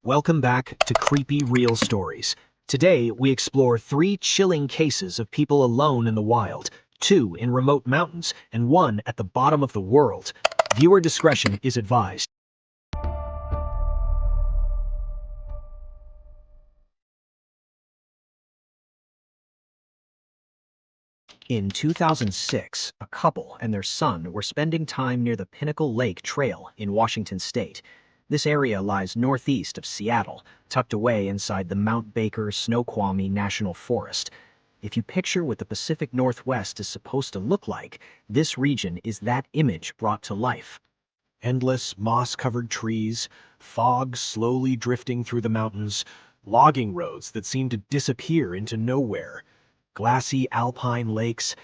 Welcome back to Creepy Real Stories. Today, we explore 3 chilling cases of people alone in the wild, 2 in remote mountains, and 1 at the bottom of the world. Viewer discretion is advised. In 2006, a couple and their son were spending time near the Pinnacle Lake Trail in Washington state. This area lies northeast of Seattle, tucked away inside the Mount Baker Snoqualmie National Forest. If you picture what the Pacific Northwest is supposed to look like, this region is that image brought to life. Endless moss-covered trees, fog slowly drifting through the mountains, logging roads that seem to disappear into nowhere, glassy alpine lakes.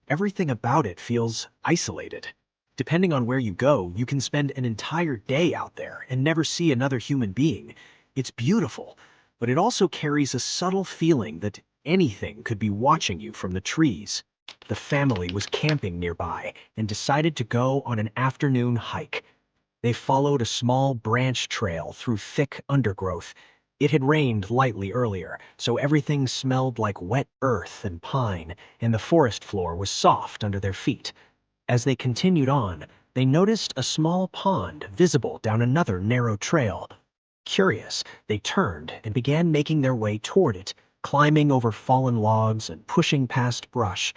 Everything about it feels isolated. Depending on where you go, you can spend an entire day out there and never see another human being. It's beautiful, but it also carries a subtle feeling that anything could be watching you from the trees. The family was camping nearby and decided to go on an afternoon hike. They followed a small branch trail through thick undergrowth. It had rained lightly earlier, so everything smelled like wet earth and pine, and the forest floor was soft under their feet. As they continued on, they noticed a small pond visible down another narrow trail. Curious, they turned and began making their way toward it, climbing over fallen logs and pushing past brush.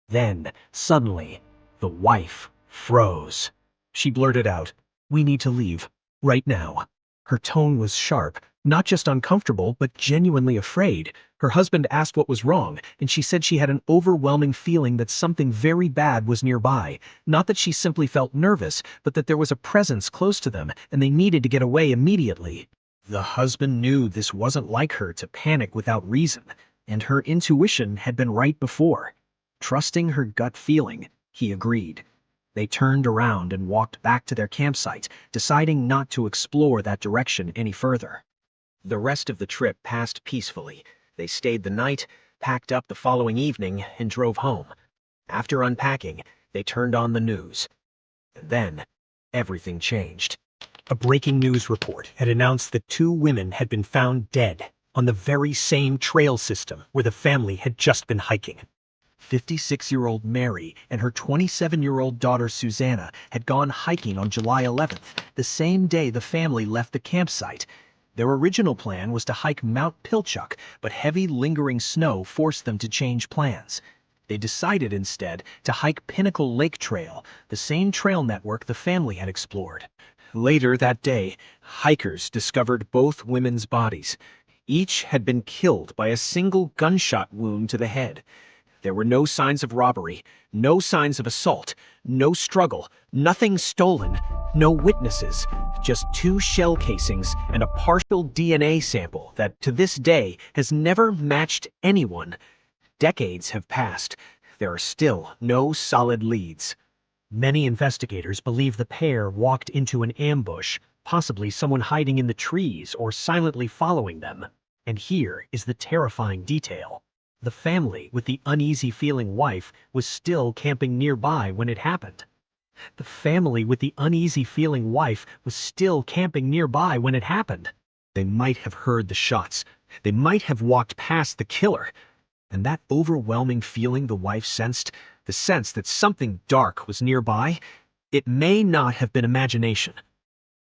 Then, suddenly, the wife froze. She blurted out, "We need to leave. Right now." Her tone was sharp, not just uncomfortable, but genuinely afraid. Her husband asked what was wrong, and she said she had an overwhelming feeling that something very bad was nearby. Not that she simply felt nervous, but that there was a presence close to them, and they needed to get away immediately. The husband knew this wasn't like her to panic without reason, and her intuition had been right before. Trusting her gut feeling, he agreed. They turned around and walked back to their campsite, deciding not to explore that direction any further. The rest of the trip passed peacefully. They stayed the night, packed up the following evening, and drove home. After unpacking, they turned on the news. And then, everything changed. A breaking news report had announced that 2 women had been found dead on the very same trail system where the family had just been hiking. 56-year-old Mary and her 27-year-old daughter Susanna had gone hiking on July 11th, the same day the family left the campsite. Their original plan was to hike Mount Pilchuck, but heavy lingering snow forced them to change plans. They decided instead to hike Pinnacle Lake Trail, the same trail network the family had explored. Later that day, hikers discovered both women's bodies. Each had been killed by a single gunshot wound to the head. There were no signs of robbery, no signs of assault, no struggle, nothing stolen, no witnesses, just 2 shell casings and a partial DNA sample that, to this day, has never matched anyone. Decades have passed. There are still no solid leads. Many investigators believe the pair walked into an ambush, possibly someone hiding in the trees or silently following them. And here is the terrifying detail. The family with the uneasy-feeling wife was still camping nearby when it happened. The family with the uneasy-feeling wife was still camping nearby when it happened. They might have heard the shots. They might have walked past the killer. And that overwhelming feeling the wife sensed, the sense that something dark was nearby, it may not have been imagination.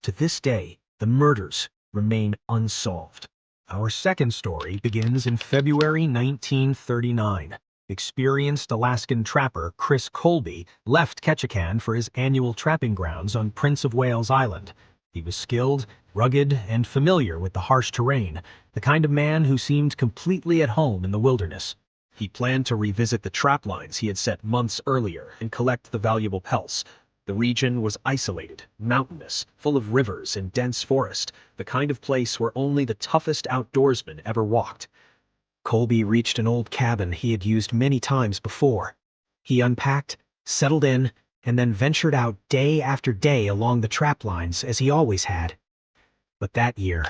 To this day, the murders remain unsolved. Our second story begins in February 1939. Experienced Alaskan trapper Chris Colby left Ketchikan for his annual trapping grounds on Prince of Wales Island. He was skilled, rugged, and familiar with the harsh terrain, the kind of man who seemed completely at home in the wilderness. He planned to revisit the trap lines he had set months earlier and collect the valuable pelts. The region was isolated, mountainous, full of rivers and dense forest, the kind of place where only the toughest outdoorsman ever walked. Colby reached an old cabin he had used many times before. He unpacked, settled in, and then ventured out day after day along the trap lines as he always had. But that year,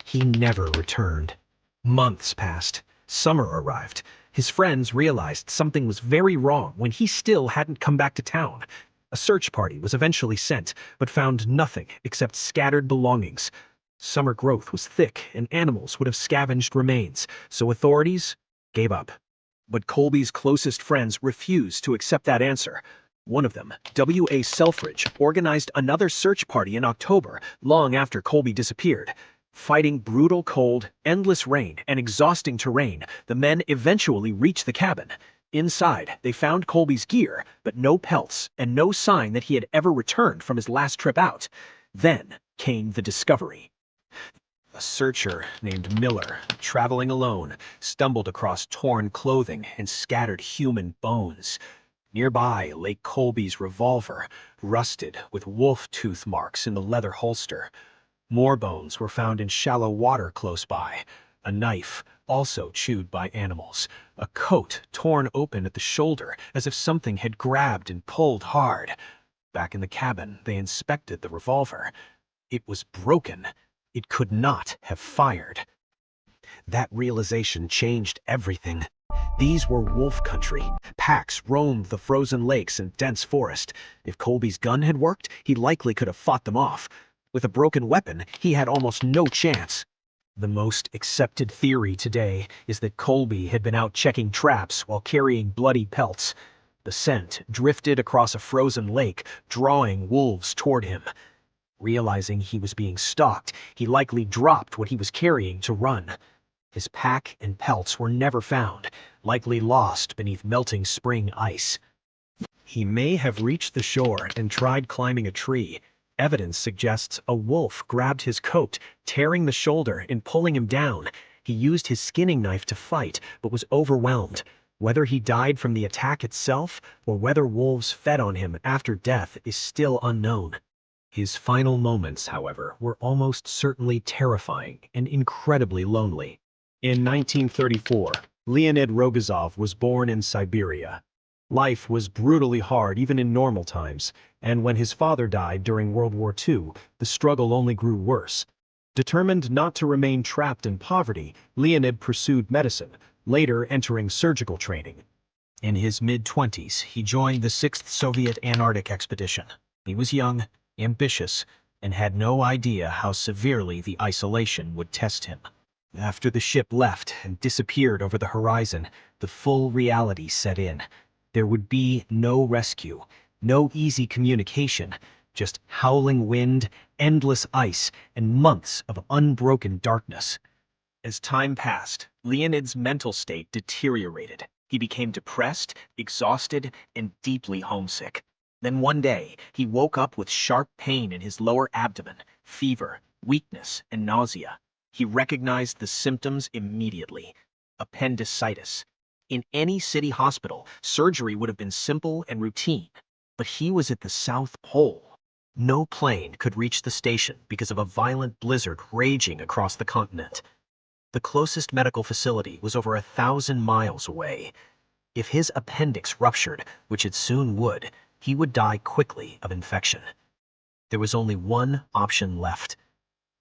he never returned. Months passed. Summer arrived. His friends realized something was very wrong when he still hadn't come back to town. A search party was eventually sent, but found nothing except scattered belongings. Summer growth was thick and animals would have scavenged remains, so authorities gave up. But Colby's closest friends refused to accept that answer. One of them, W.A. Selfridge, organized another search party in October, long after Colby disappeared. Fighting brutal cold, endless rain, and exhausting terrain, the men eventually reached the cabin. Inside, they found Colby's gear, but no pelts and no sign that he had ever returned from his last trip out. Then came the discovery. A searcher named Miller, traveling alone, stumbled across torn clothing and scattered human bones. Nearby lay Colby's revolver, rusted with wolf tooth marks in the leather holster. More bones were found in shallow water close by. A knife, also chewed by animals. A coat torn open at the shoulder as if something had grabbed and pulled hard. Back in the cabin, they inspected the revolver. It was broken. It could not have fired. That realization changed everything. These were wolf country. Packs roamed the frozen lakes and dense forest. If Colby's gun had worked, he likely could have fought them off. With a broken weapon, he had almost no chance. The most accepted theory today is that Colby had been out checking traps while carrying bloody pelts. The scent drifted across a frozen lake, drawing wolves toward him. Realizing he was being stalked, he likely dropped what he was carrying to run. His pack and pelts were never found, likely lost beneath melting spring ice. He may have reached the shore and tried climbing a tree. Evidence suggests a wolf grabbed his coat, tearing the shoulder and pulling him down. He used his skinning knife to fight, but was overwhelmed. Whether he died from the attack itself, or whether wolves fed on him after death, is still unknown. His final moments, however, were almost certainly terrifying and incredibly lonely. In 1934, Leonid Rogozov was born in Siberia. Life was brutally hard even in normal times, and when his father died during World War II, the struggle only grew worse. Determined not to remain trapped in poverty, Leonid pursued medicine, later entering surgical training. In his mid-20s, he joined the 6th Soviet Antarctic Expedition. He was young, ambitious, and had no idea how severely the isolation would test him. After the ship left and disappeared over the horizon, the full reality set in. There would be no rescue, no easy communication, just howling wind, endless ice, and months of unbroken darkness. As time passed, Leonid's mental state deteriorated. He became depressed, exhausted, and deeply homesick. Then one day, he woke up with sharp pain in his lower abdomen, fever, weakness, and nausea. He recognized the symptoms immediately: appendicitis. In any city hospital, surgery would have been simple and routine, but he was at the South Pole. No plane could reach the station because of a violent blizzard raging across the continent. The closest medical facility was over 1,000 miles away. If his appendix ruptured, which it soon would, he would die quickly of infection. There was only one option left.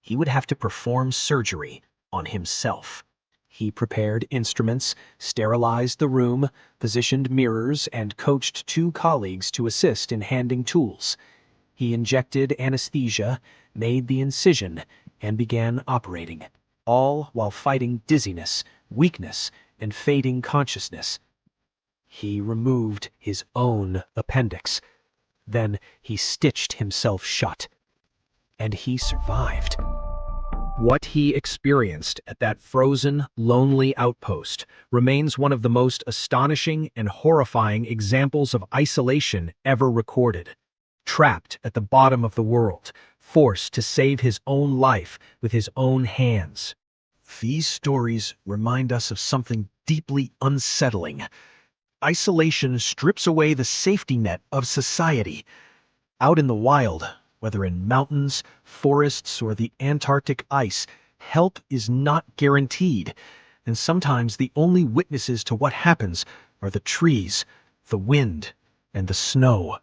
He would have to perform surgery on himself. He prepared instruments, sterilized the room, positioned mirrors, and coached 2 colleagues to assist in handing tools. He injected anesthesia, made the incision, and began operating, all while fighting dizziness, weakness, and fading consciousness. He removed his own appendix. Then he stitched himself shut. And he survived. What he experienced at that frozen, lonely outpost remains one of the most astonishing and horrifying examples of isolation ever recorded. Trapped at the bottom of the world, forced to save his own life with his own hands. These stories remind us of something deeply unsettling. Isolation strips away the safety net of society. Out in the wild, whether in mountains, forests, or the Antarctic ice, help is not guaranteed, and sometimes the only witnesses to what happens are the trees, the wind, and the snow.